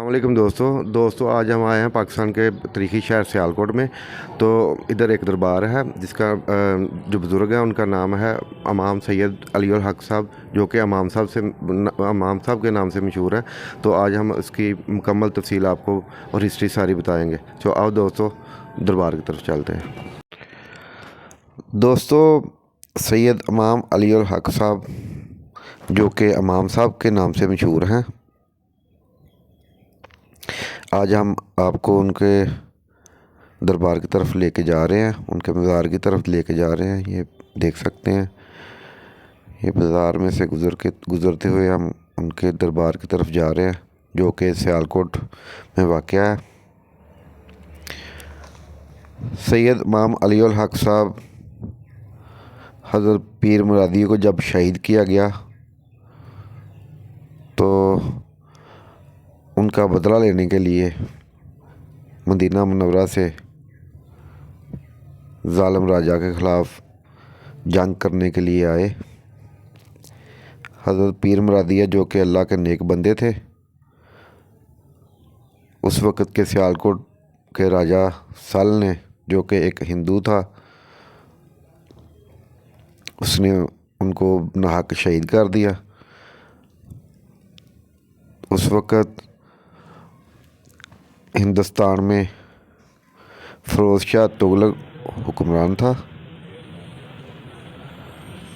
वालेकुम दोस्तों आज हम आए हैं पाकिस्तान के तरीखी शहर सियालकोट में। तो इधर एक दरबार है जिसका जो बुज़ुर्ग है उनका नाम है इमाम सैयद अली उल हक साहब, जो कि इमाम साहब के नाम से मशहूर है। तो आज हम इसकी मुकम्मल तफसील आपको और हिस्ट्री सारी बताएंगे। तो आओ दोस्तों दरबार की तरफ चलते हैं। दोस्तों सैयद इमाम अली उल हक साहब, जो कि इमाम साहब के नाम से मशहूर हैं, आज हम आपको उनके दरबार की तरफ लेके जा रहे हैं, उनके मज़ार की तरफ लेके जा रहे हैं। ये देख सकते हैं, ये बाज़ार में से गुज़रते हुए हम उनके दरबार की तरफ जा रहे हैं, जो कि सियालकोट में वाक़या है। सैयद इमाम अली उल हक साहब हज़रत पीर मुरादी को जब शहीद किया गया तो उनका बदला लेने के लिए मदीना मुनव्वरा से ज़ालिम राजा के ख़िलाफ़ जंग करने के लिए आए। हज़रत पीर मुरादिया, जो कि अल्लाह के नेक बंदे थे, उस वक़्त के सियालकोट के राजा सल ने, जो कि एक हिंदू था, उसने उनको नाहक शहीद कर दिया। उस वक़्त हिंदुस्तान में फ़िरोज़ शाह तुगलक हुक्मरान था,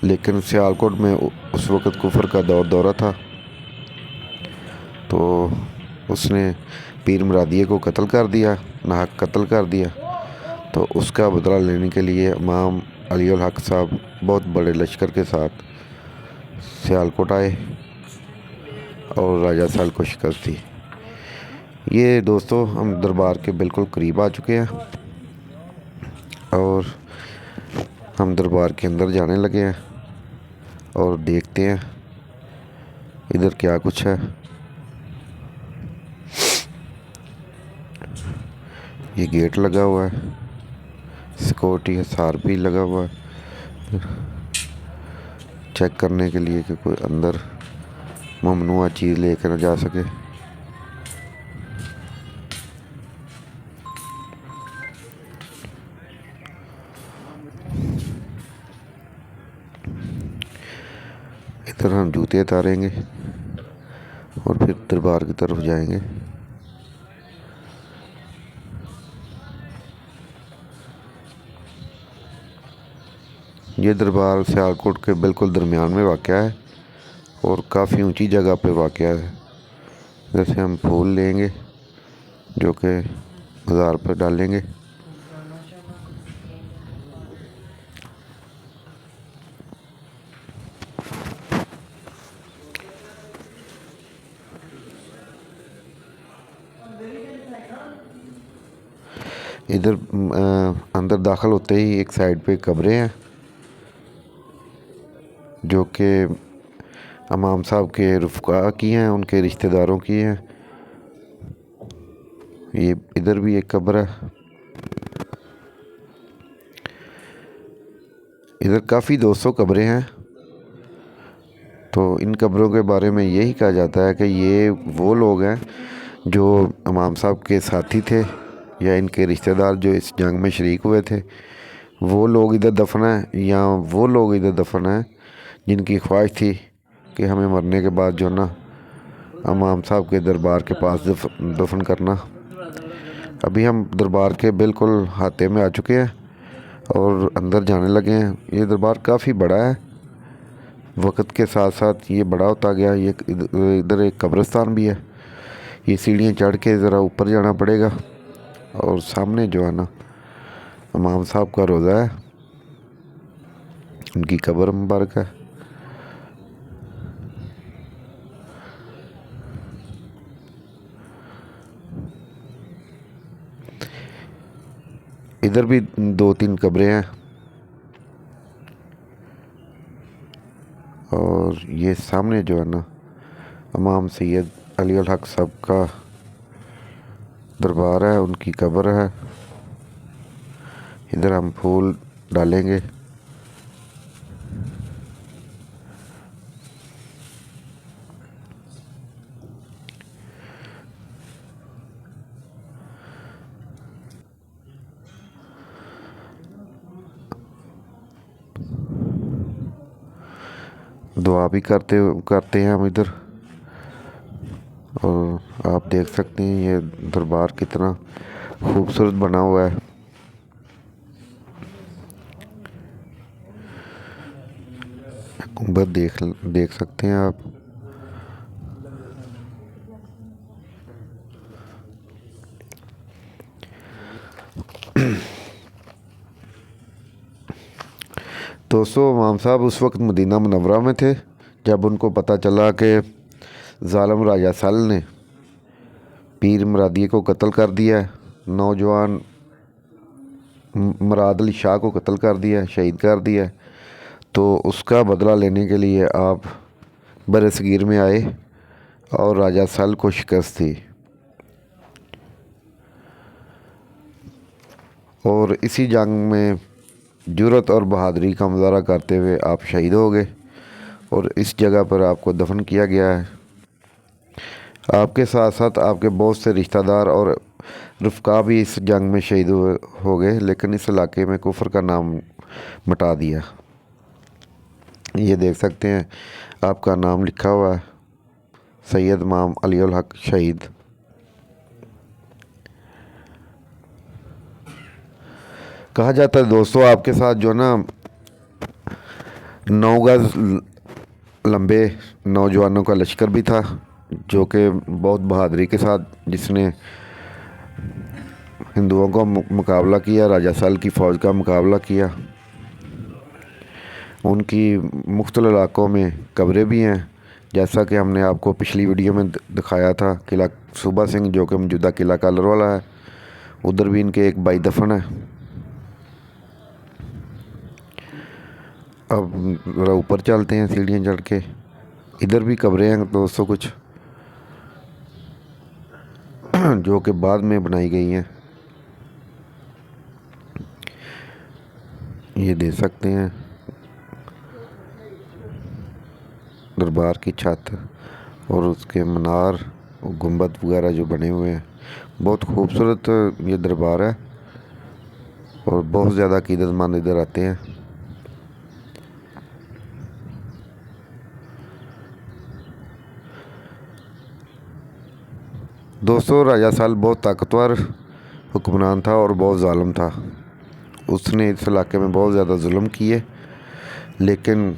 लेकिन सियालकोट में उस वक़्त कुफर का दौरा था। तो उसने पीर मुरादिया को कत्ल कर दिया, नाहक कत्ल कर दिया। तो उसका बदला लेने के लिए इमाम अली उल हक साहब बहुत बड़े लश्कर के साथ सियालकोट आए और राजा सल को शिकस्त दी। ये दोस्तों हम दरबार के बिल्कुल करीब आ चुके हैं और हम दरबार के अंदर जाने लगे हैं और देखते हैं इधर क्या कुछ है। ये गेट लगा हुआ है, सिक्योरिटी हिसार भी लगा हुआ है, चेक करने के लिए कि कोई अंदर ममनुआ चीज़ लेकर न जा सके। इधर हम जूते उतारेंगे और फिर दरबार की तरफ जाएंगे। ये दरबार सियालकोट के बिल्कुल दरमियान में वाक़या है और काफ़ी ऊंची जगह पे वाक़या है। जैसे हम फूल लेंगे जो कि मज़ार पर डालेंगे। इधर अंदर दाखिल होते ही एक साइड पे कब्रें हैं, जो कि इमाम साहब के रुफ़क़ा की हैं, उनके रिश्तेदारों की हैं। ये इधर भी एक कब्र है। इधर काफ़ी 200 कब्रें हैं। तो इन कब्रों के बारे में यही कहा जाता है कि ये वो लोग हैं जो इमाम साहब के साथी थे या इनके रिश्तेदार जो इस जंग में शरीक हुए थे, वो लोग इधर दफन हैं, या वो लोग इधर दफन हैं जिनकी ख्वाहिश थी कि हमें मरने के बाद जो ना इमाम साहब के दरबार के पास दफन करना। अभी हम दरबार के बिल्कुल हाथे में आ चुके हैं और अंदर जाने लगे हैं। ये दरबार काफ़ी बड़ा है, वक्त के साथ साथ ये बड़ा होता गया। ये इधर एक कब्रिस्तान भी है। ये सीढ़ियाँ चढ़ के ज़रा ऊपर जाना पड़ेगा और सामने जो है ना इमाम साहब का रोज़ा है, उनकी कब्र मुबारक है। इधर भी 2-3 कब्रें हैं और ये सामने जो है ना इमाम सैयद अली उल हक साहब का दरबार है, उनकी कब्र है। इधर हम फूल डालेंगे। दुआ भी करते हैं हम इधर। और आप देख सकते हैं ये दरबार कितना खूबसूरत बना हुआ है। गुंबद देख सकते हैं आप। दोस्तों, इमाम साहब उस वक्त मदीना मुनव्वरा में थे जब उनको पता चला कि ज़ालिम राजा सल ने पीर मुरादी को कत्ल कर दिया है, नौजवान मुराद अली शाह को कत्ल कर दिया है, शहीद कर दिया है। तो उसका बदला लेने के लिए आप बरसगीर में आए और राजा सल को शिकस्त दी और इसी जंग में जुर्रत और बहादुरी का मुजाहरा करते हुए आप शहीद हो गए और इस जगह पर आपको दफन किया गया है। आपके साथ साथ आपके बहुत से रिश्तेदार और रफ़्का भी इस जंग में शहीद हो गए, लेकिन इस इलाके में कुफर का नाम मिटा दिया। ये देख सकते हैं आपका नाम लिखा हुआ है, सैयद इमाम अली उल हक शहीद। कहा जाता है दोस्तों, आपके साथ जो ना 9 गज लंबे नौजवानों का लश्कर भी था, जो कि बहुत बहादुरी के साथ जिसने हिंदुओं का मुकाबला किया, राजा सल की फ़ौज का मुकाबला किया। उनकी मुख्तलिफ इलाकों में कब्रें भी हैं, जैसा कि हमने आपको पिछली वीडियो में दिखाया था। किला सूबा सिंह जो कि मौजूदा किला कालर वाला है, उधर भी इनके एक भाई दफन है। अब ज़रा ऊपर चलते हैं सीढ़ियाँ चढ़ के। इधर भी कब्रें हैं दोस्तों कुछ, जो कि बाद में बनाई गई हैं। ये देख सकते हैं दरबार की छत और उसके मीनार और गुंबद वगैरह जो बने हुए हैं। बहुत खूबसूरत ये दरबार है और बहुत ज़्यादा अक़ीदतमंद इधर आते हैं। दोस्तों, राजा सल बहुत ताकतवर हुक्मरान था और बहुत ज़ालिम था। उसने इस इलाके में बहुत ज़्यादा जुल्म किए, लेकिन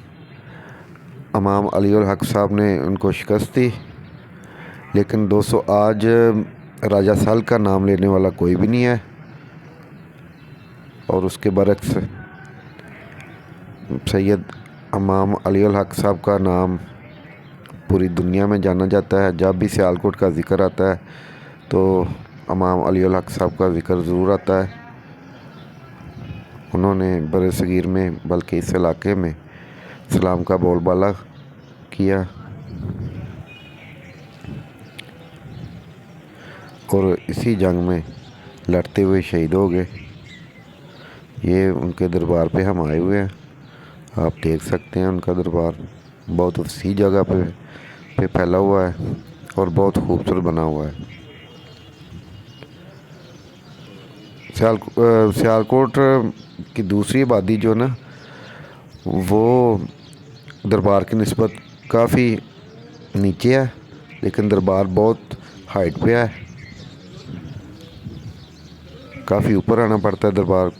इमाम अली उल हक साहब ने उनको शिकस्त दी। लेकिन दोस्तों, आज राजा सल का नाम लेने वाला कोई भी नहीं है और उसके बरक्स सैयद इमाम अली उल हक साहब का नाम पूरी दुनिया में जाना जाता है। जब भी सियालकोट का ज़िक्र आता है तो इमाम अली उल हक साहब का ज़िक्र ज़रूर आता है। उन्होंने बरसगीर में बल्कि इस इलाके में इस्लाम का बोलबाला किया और इसी जंग में लड़ते हुए शहीद हो गए। ये उनके दरबार पे हम आए हुए हैं, आप देख सकते हैं उनका दरबार बहुत वसी जगह पे फैला हुआ है और बहुत खूबसूरत बना हुआ है। सियालकोट की दूसरी आबादी जो ना, वो दरबार की निस्बत काफ़ी नीचे है, लेकिन दरबार बहुत हाइट पे है। काफ़ी ऊपर आना पड़ता है दरबार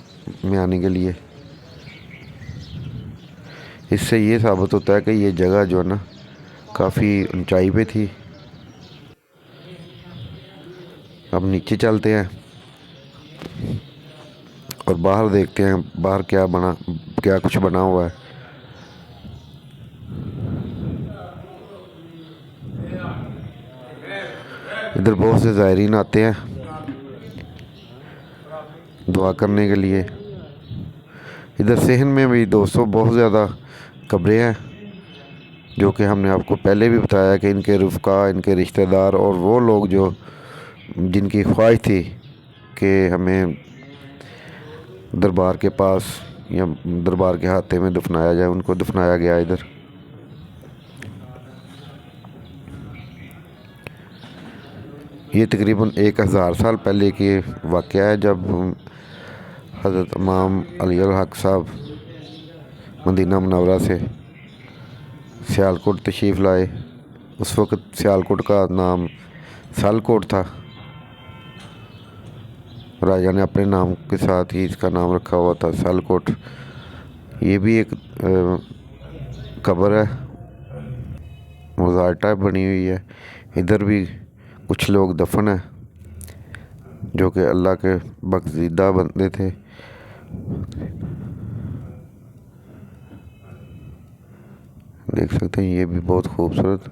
में आने के लिए। इससे ये साबित होता है कि ये जगह जो है ना काफ़ी ऊंचाई पे थी। अब नीचे चलते हैं और बाहर देखते हैं बाहर क्या कुछ बना हुआ है। इधर बहुत से ज़ायरीन आते हैं दुआ करने के लिए। इधर सेहन में भी दोस्तों बहुत ज़्यादा कब्रें हैं, जो कि हमने आपको पहले भी बताया कि इनके रफ़्का, इनके रिश्तेदार और वो लोग जो जिनकी ख्वाहिश थी कि हमें दरबार के पास या दरबार के हाथे में दफनाया जाए, उनको दफनाया गया इधर। ये तकरीबन 1000 साल पहले की वाक़या है, जब हज़रत इमाम अली उल हक साहब मदीना मुनव्वरा से सियालकोट तशरीफ़ लाए। उस वक़्त सियालकोट का नाम सियालकोट था। राजा ने अपने नाम के साथ ही इसका नाम रखा हुआ था, सियालकोट। ये भी एक कब्र है, मज़ार टाइप बनी हुई है। इधर भी कुछ लोग दफन है जो कि अल्लाह के बख्शीदा बंदे थे। देख सकते हैं, ये भी बहुत खूबसूरत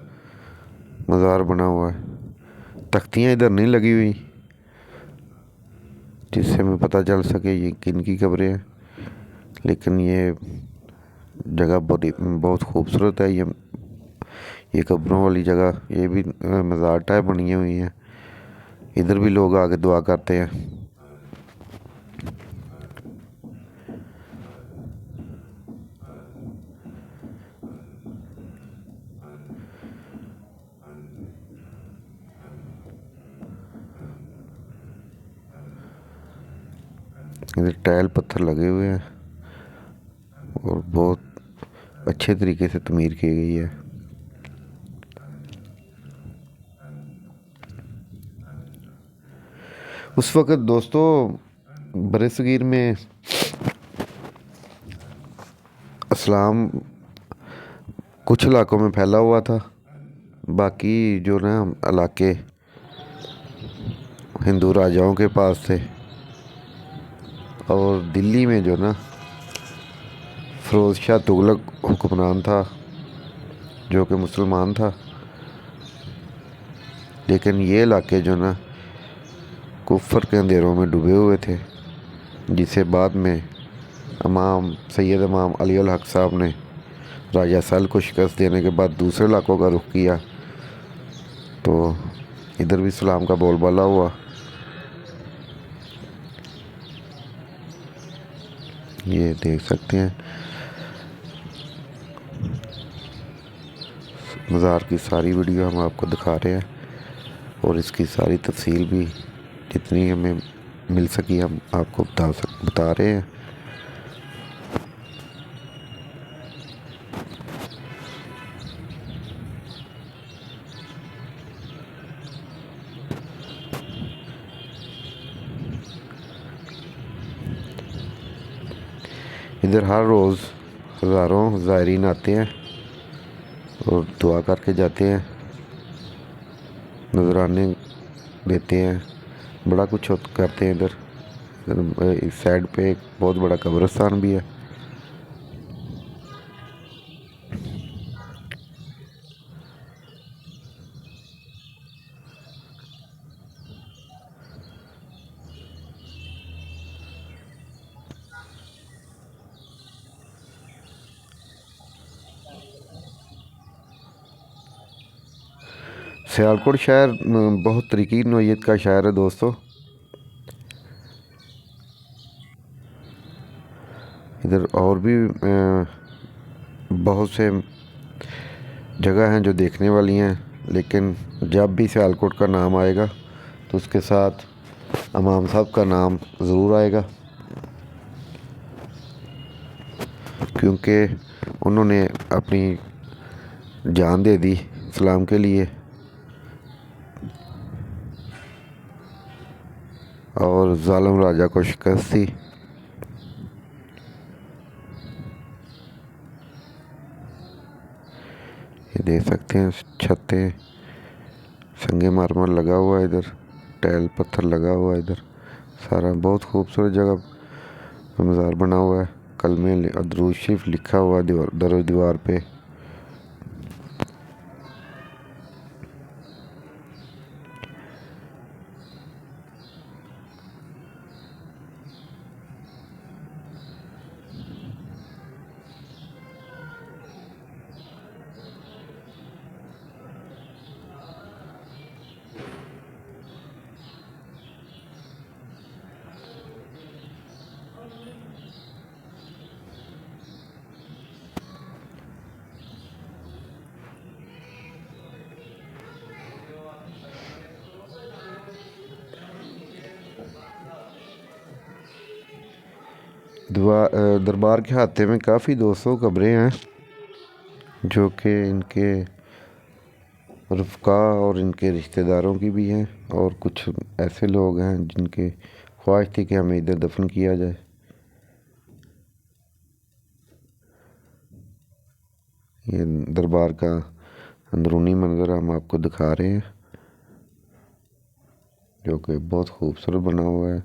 मज़ार बना हुआ है। तख्तियाँ इधर नहीं लगी हुई जिससे हमें पता चल सके ये किन की कब्रें हैं, लेकिन ये जगह बहुत खूबसूरत है। ये कब्रों वाली जगह, ये भी मज़ार टाइप बनी हुई है। इधर भी लोग आके दुआ करते हैं। इधर टाइल पत्थर लगे हुए हैं और बहुत अच्छे तरीके से तमीर की गई है। उस वक़्त दोस्तों बरसगीर में इस्लाम कुछ इलाकों में फैला हुआ था, बाकी जो ना इलाके हिंदू राजाओं के पास थे। और दिल्ली में जो ना फ़िरोज़ शाह तुगलक हुक्मरान था जो कि मुसलमान था, लेकिन ये इलाके जो ना कुफर के अंधेरों में डूबे हुए थे, जिसे बाद में सैयद इमाम अली अल हक साहब ने राजा सल को शिकस्त देने के बाद दूसरे इलाकों का रुख किया, तो इधर भी इस्लाम का बोलबाला हुआ। ये देख सकते हैं, मज़ार की सारी वीडियो हम आपको दिखा रहे हैं और इसकी सारी तफसील भी जितनी हमें मिल सकी हम आपको बता रहे हैं। इधर हर रोज़ हज़ारों ज़ायरीन आते हैं और दुआ करके जाते हैं, नजराने देते हैं, बड़ा कुछ करते हैं। इधर इस साइड पे एक बहुत बड़ा कब्रिस्तान भी है। सियालकोट शहर बहुत तरीक़ी नौइयत का शहर है दोस्तों। इधर और भी बहुत से जगह हैं जो देखने वाली हैं, लेकिन जब भी सियालकोट का नाम आएगा तो उसके साथ इमाम साहब का नाम ज़रूर आएगा, क्योंकि उन्होंने अपनी जान दे दी इस्लाम के लिए और ज़ालिम राजा को शिकस्त दी। ये देख सकते हैं, छतें संगे मारमर लगा हुआ है, इधर टाइल पत्थर लगा हुआ है, इधर सारा बहुत खूबसूरत जगह मज़ार बना हुआ है। कलमे दुरूद शरीफ लिखा हुआ है दीवार पे। दरबार के हाथे में काफ़ी 200 कब्रें हैं जो कि इनके रफ़्का और इनके रिश्तेदारों की भी हैं, और कुछ ऐसे लोग हैं जिनके ख्वाहिश थी कि हमें इधर दफन किया जाए। ये दरबार का अंदरूनी मंजर हम आपको दिखा रहे हैं, जो कि बहुत खूबसूरत बना हुआ है।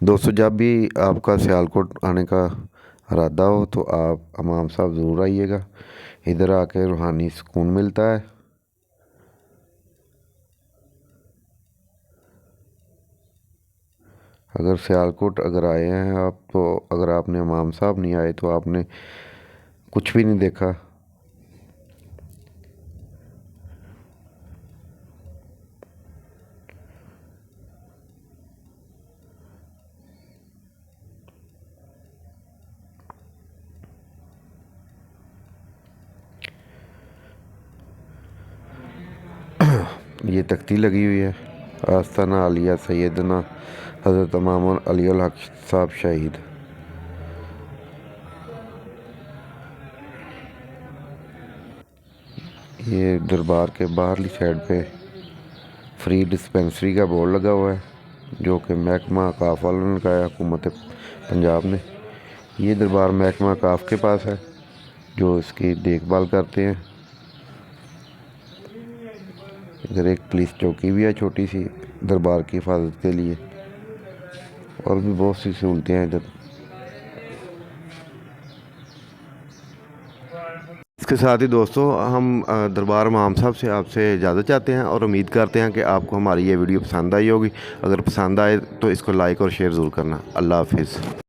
दोस्तों, जब भी आपका सियालकोट आने का इरादा हो तो आप हमाम साहब ज़रूर आइएगा। इधर आके रूहानी सुकून मिलता है। अगर सियालकोट अगर आए हैं आप, तो अगर आपने हमाम साहब नहीं आए तो आपने कुछ भी नहीं देखा। ये तख्ती लगी हुई है, आस्ताना आलिया सैयदना हज़रत इमाम अली अल हक साहब शहीद। ये दरबार के बाहरली साइड पे फ्री डिस्पेंसरी का बोर्ड लगा हुआ है, जो कि महकमा काफ वालों ने लगाया, हुकूमत पंजाब ने। ये दरबार महकमा काफ के पास है, जो इसकी देखभाल करते हैं। इधर एक पुलिस चौकी भी है छोटी सी, दरबार की हिफाजत के लिए, और भी बहुत सी सहूलतें हैं इधर। इसके साथ ही दोस्तों, हम दरबार इमाम साहब से आपसे इजाज़त चाहते हैं और उम्मीद करते हैं कि आपको हमारी ये वीडियो पसंद आई होगी। अगर पसंद आए तो इसको लाइक और शेयर ज़रूर करना। अल्लाह हाफिज़।